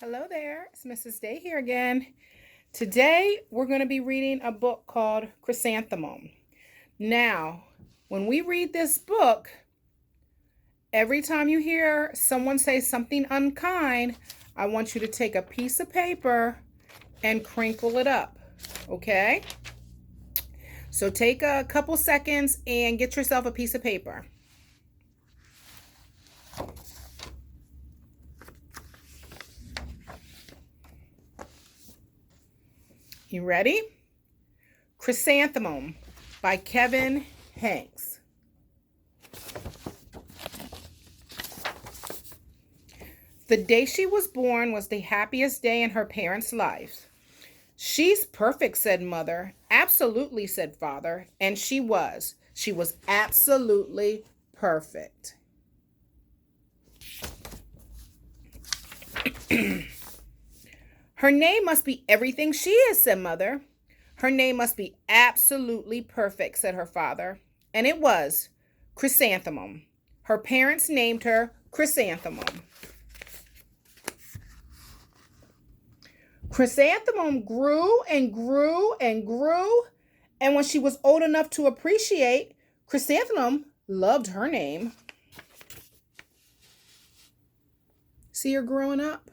Hello there, it's Mrs. Day here again. Today we're going to be reading a book called Chrysanthemum. Now, when we read this book, every time you hear someone say something unkind, I want you to take a piece of paper and crinkle it up, okay? So take a couple seconds and get yourself a piece of paper. You ready? Chrysanthemum by Kevin Henkes. The day she was born was the happiest day in her parents' lives. She's perfect, said Mother. Absolutely, said Father. And she was. She was absolutely perfect. Her name must be everything she is, said Mother. Her name must be absolutely perfect, said her father. And it was Chrysanthemum. Her parents named her Chrysanthemum. Chrysanthemum grew and grew and grew, and when she was old enough to appreciate, Chrysanthemum loved her name. See her growing up?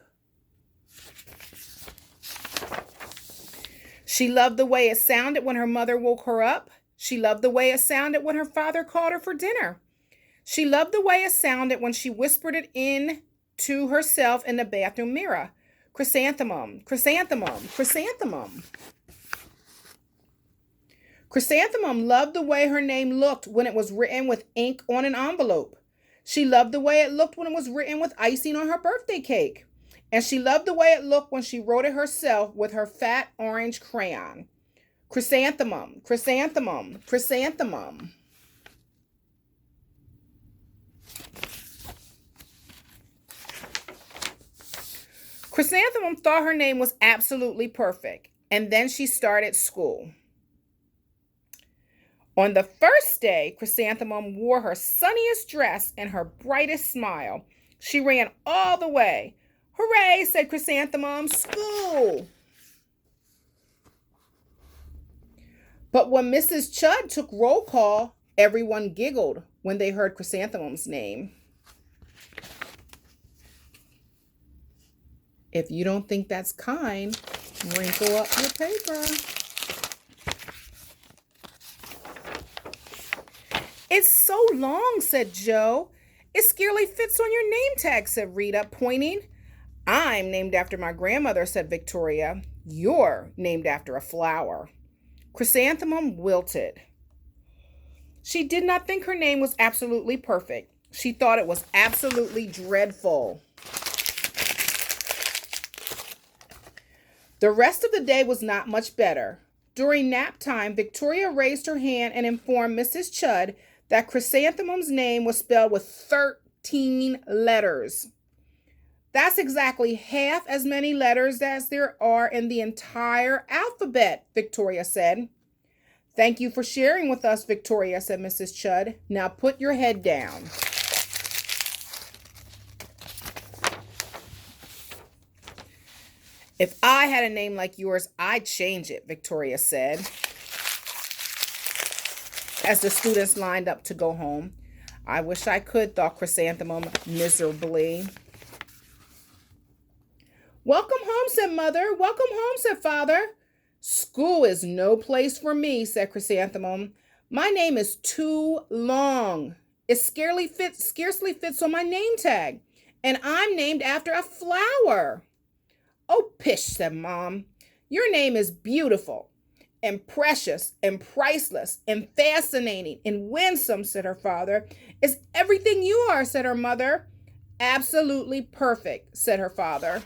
She loved the way it sounded when her mother woke her up. She loved the way it sounded when her father called her for dinner. She loved the way it sounded when she whispered it in to herself in the bathroom mirror. Chrysanthemum, chrysanthemum, chrysanthemum. Chrysanthemum loved the way her name looked when it was written with ink on an envelope. She loved the way it looked when it was written with icing on her birthday cake. And she loved the way it looked when she wrote it herself with her fat orange crayon. Chrysanthemum, chrysanthemum, chrysanthemum. Chrysanthemum thought her name was absolutely perfect, and then she started school. On the first day, Chrysanthemum wore her sunniest dress and her brightest smile. She ran all the way. Hooray, said Chrysanthemum, school! But when Mrs. Chud took roll call, everyone giggled when they heard Chrysanthemum's name. If you don't think that's kind, wrinkle up your paper. It's so long, said Joe. It scarcely fits on your name tag, said Rita, pointing. I'm named after my grandmother, said Victoria. You're named after a flower. Chrysanthemum wilted. She did not think her name was absolutely perfect. She thought it was absolutely dreadful. The rest of the day was not much better. During nap time, Victoria raised her hand and informed Mrs. Chud that Chrysanthemum's name was spelled with 13 letters. That's exactly half as many letters as there are in the entire alphabet, Victoria said. Thank you for sharing with us, Victoria, said Mrs. Chud. Now put your head down. If I had a name like yours, I'd change it, Victoria said, as the students lined up to go home. I wish I could, thought Chrysanthemum miserably. Welcome home, said Mother. Welcome home, said Father. School is no place for me, said Chrysanthemum. My name is too long. It scarcely fits on my name tag, and I'm named after a flower. Oh, pish, said Mom. Your name is beautiful and precious and priceless and fascinating and winsome, said her father. It's everything you are, said her mother. Absolutely perfect, said her father.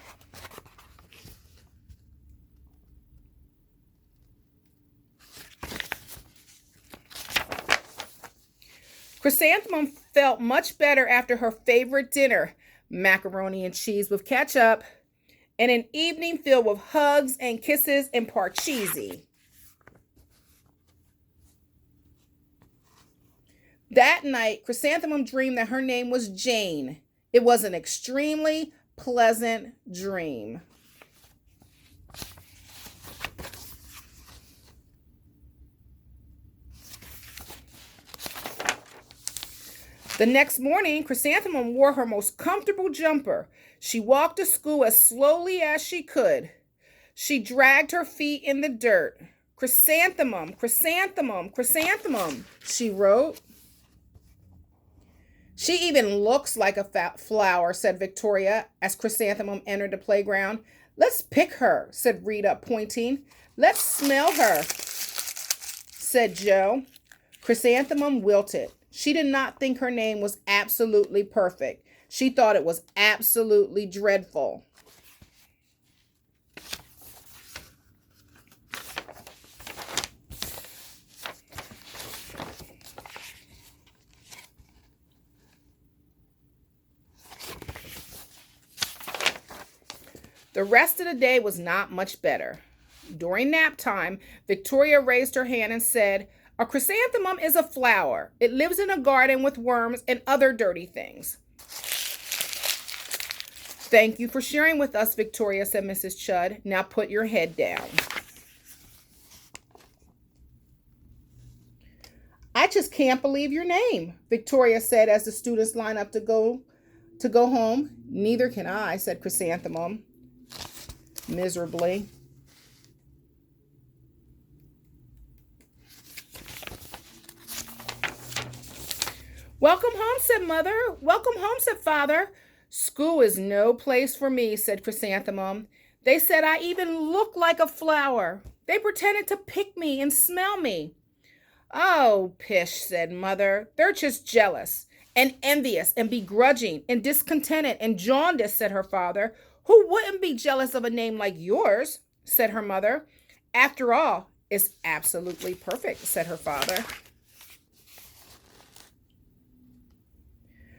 Chrysanthemum felt much better after her favorite dinner, macaroni and cheese with ketchup, and an evening filled with hugs and kisses and parcheesi. That night, Chrysanthemum dreamed that her name was Jane. It was an extremely pleasant dream. The next morning, Chrysanthemum wore her most comfortable jumper. She walked to school as slowly as she could. She dragged her feet in the dirt. Chrysanthemum, chrysanthemum, chrysanthemum, she wrote. She even looks like a flower, said Victoria as Chrysanthemum entered the playground. Let's pick her, said Rita, pointing. Let's smell her, said Joe. Chrysanthemum wilted. She did not think her name was absolutely perfect. She thought it was absolutely dreadful. The rest of the day was not much better. During nap time, Victoria raised her hand and said, "A chrysanthemum is a flower. It lives in a garden with worms and other dirty things." "Thank you for sharing with us, Victoria," said Mrs. Chudd. "Now put your head down." "I just can't believe your name," Victoria said as the students lined up to go home. "Neither can I," said Chrysanthemum miserably. "Welcome home," said Mother. "Welcome home," said Father. "School is no place for me," said Chrysanthemum. "They said I even look like a flower. They pretended to pick me and smell me." "Oh, pish," said Mother. "They're just jealous and envious and begrudging and discontented and jaundiced," said her father. "Who wouldn't be jealous of a name like yours?" said her mother. "After all, it's absolutely perfect," said her father.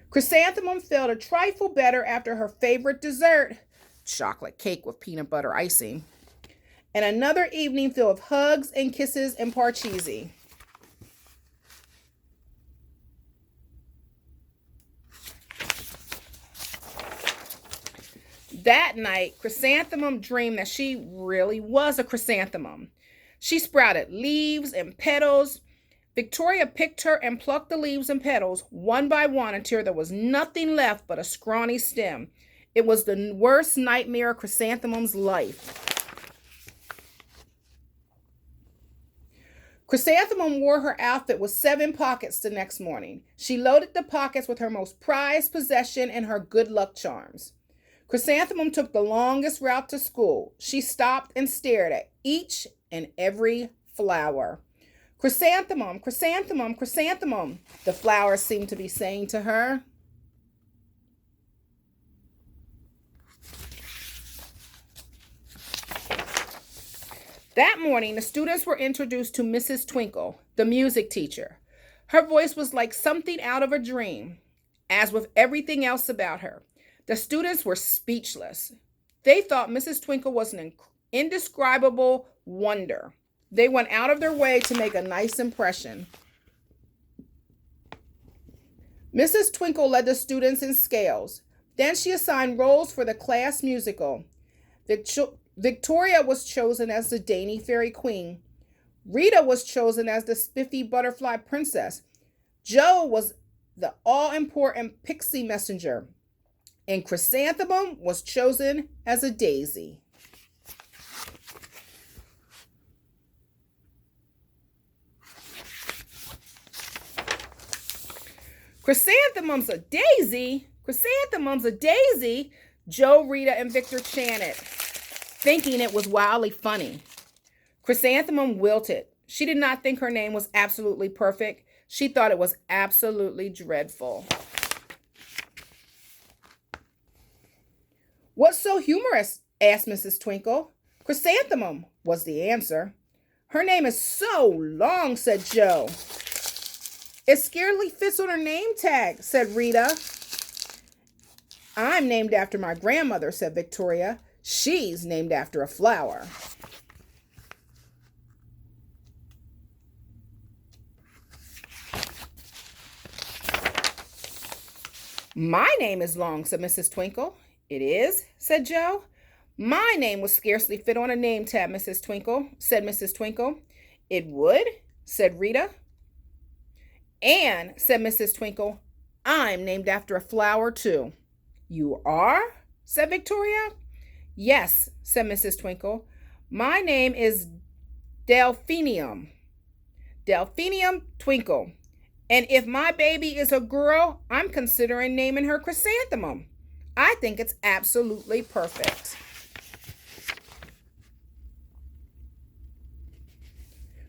Chrysanthemum felt a trifle better after her favorite dessert, chocolate cake with peanut butter icing, and another evening filled with hugs and kisses and parcheesi. That night, Chrysanthemum dreamed that she really was a chrysanthemum. She sprouted leaves and petals. Victoria picked her and plucked the leaves and petals one by one until there was nothing left but a scrawny stem. It was the worst nightmare of Chrysanthemum's life. Chrysanthemum wore her outfit with 7 pockets the next morning. She loaded the pockets with her most prized possession and her good luck charms. Chrysanthemum took the longest route to school. She stopped and stared at each and every flower. "Chrysanthemum, chrysanthemum, chrysanthemum," the flowers seemed to be saying to her. That morning, the students were introduced to Mrs. Twinkle, the music teacher. Her voice was like something out of a dream, as with everything else about her. The students were speechless. They thought Mrs. Twinkle was an indescribable wonder. They went out of their way to make a nice impression. Mrs. Twinkle led the students in scales. Then she assigned roles for the class musical. Victoria was chosen as the dainty fairy queen. Rita was chosen as the spiffy butterfly princess. Joe was the all-important pixie messenger. And Chrysanthemum was chosen as a daisy. "Chrysanthemum's a daisy? Chrysanthemum's a daisy?" Joe, Rita, and Victor chanted, thinking it was wildly funny. Chrysanthemum wilted. She did not think her name was absolutely perfect. She thought it was absolutely dreadful. "What's so humorous?" asked Mrs. Twinkle. "Chrysanthemum," was the answer. "Her name is so long," said Joe. "It scarcely fits on her name tag," said Rita. "I'm named after my grandmother," said Victoria. "She's named after a flower." "My name is long," said Mrs. Twinkle. It is, said Joe. My name would scarcely fit on a name tag, said Mrs. Twinkle. It would, said Rita. And, said Mrs. Twinkle, I'm named after a flower, too. You are? Said Victoria. Yes, said Mrs. Twinkle. My name is Delphinium. Delphinium Twinkle. And if my baby is a girl, I'm considering naming her Chrysanthemum. I think it's absolutely perfect.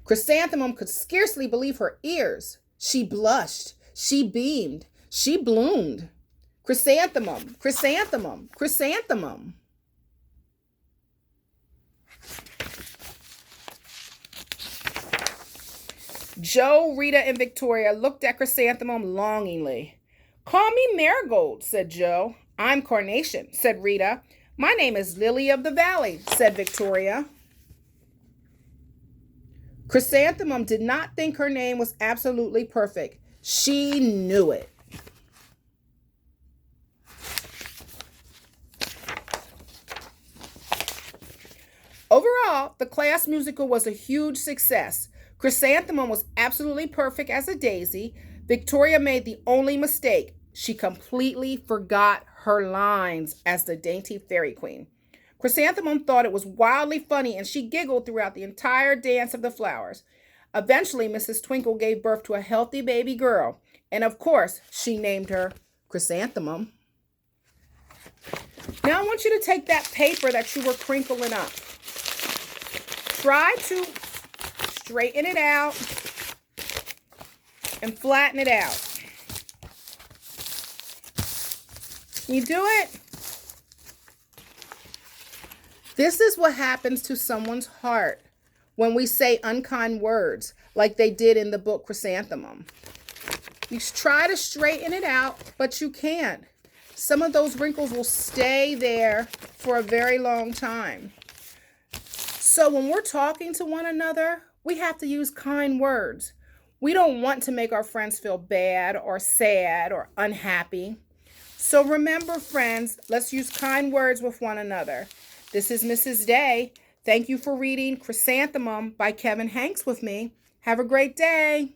Chrysanthemum could scarcely believe her ears. She blushed. She beamed. She bloomed. Chrysanthemum, chrysanthemum, chrysanthemum. Joe, Rita, and Victoria looked at Chrysanthemum longingly. Call me Marigold, said Joe. I'm Carnation, said Rita. My name is Lily of the Valley, said Victoria. Chrysanthemum did not think her name was absolutely perfect. She knew it. Overall, the class musical was a huge success. Chrysanthemum was absolutely perfect as a daisy. Victoria made the only mistake. She completely forgot her lines as the dainty fairy queen. Chrysanthemum thought it was wildly funny, and she giggled throughout the entire dance of the flowers. Eventually, Mrs. Twinkle gave birth to a healthy baby girl, and of course, she named her Chrysanthemum. Now I want you to take that paper that you were crinkling up. Try to straighten it out and flatten it out. Can you do it? This is what happens to someone's heart when we say unkind words like they did in the book Chrysanthemum. You try to straighten it out, but you can't. Some of those wrinkles will stay there for a very long time. So when we're talking to one another, we have to use kind words. We don't want to make our friends feel bad or sad or unhappy. So remember, friends, let's use kind words with one another. This is Mrs. Day. Thank you for reading Chrysanthemum by Kevin Henkes with me. Have a great day.